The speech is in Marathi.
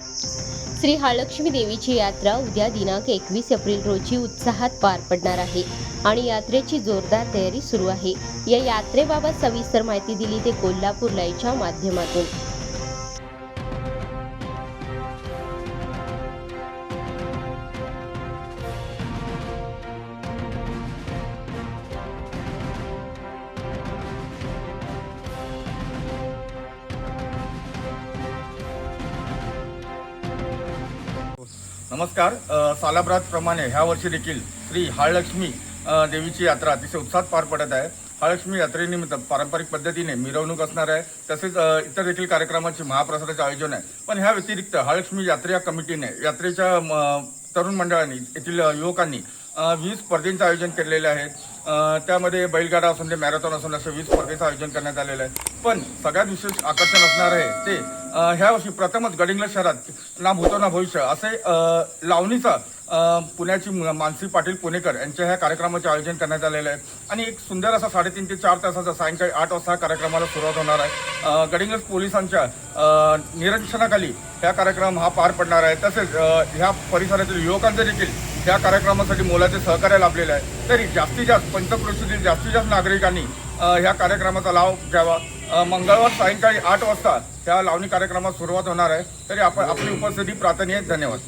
श्री महालक्ष्मी देवीची यात्रा उद्या दिनांक 21 एप्रिल रोजी उत्साहात पार पडणार आहे आणि यात्रेची जोरदार तयारी सुरू आहे। या यात्रेबाबत सविस्तर माहिती दिली ते कोल्हापूर लाईव्हच्या माध्यमातून। नमस्कार। सालाबादप्रमाणे ह्या वर्षी देखील श्री महालक्ष्मी देवीची यात्रा अतिशय उत्साहात पार पडत आहे। महालक्ष्मी यात्रेनिमित्त पारंपरिक पद्धतीने मिरवणूक असणार आहे, तसेच इतर देखील कार्यक्रमाचे महाप्रसादाचे आयोजन आहे। पण ह्या व्यतिरिक्त महालक्ष्मी यात्रा कमिटीने यात्रेच्या तरुण मंडळांनी येथील युवकांनी 20 स्पर्धेंचं आयोजन केलेले आहे। त्यामध्ये बैलगाडा असून ते मॅरेथॉन असून असे 20 स्पर्धेचं आयोजन करण्यात आलेलं आहे। पण सगळ्यात विशेष आकर्षण असणार आहे ते ह्या वर्षी प्रथमच गडिंग्लज शहरात ना भूतो ना भविष्य असे लावणीचा पुण्याची मानसी पाटील पुणेकर यांच्या ह्या कार्यक्रमाचे आयोजन करण्यात आलेलं आहे आणि एक सुंदर असा 3.5 ते 4 तासाचा सायंकाळी 8 वाजता कार्यक्रमाला सुरुवात होणार आहे। गडिंग्लज पोलिसांच्या निरीक्षणाखाली हा कार्यक्रम पार पडणार आहे। तसेच ह्या परिसरातील युवकांचे देखील ह्या कार्यक्रमासाठी मोलाचे सहकार्य लाभलेले आहे। तरी जास्तीत जास्त पंचक्रोशीतील जास्तीत जास्त नागरिकांनी ह्या कार्यक्रमाचा लाभ घ्यावा। मंगळवार सायंकाळी 8 वाजता ह्या लावणी कार्यक्रमास सुरुवात होणार आहे। तरी आपली उपस्थिती प्रार्थनीय। धन्यवाद।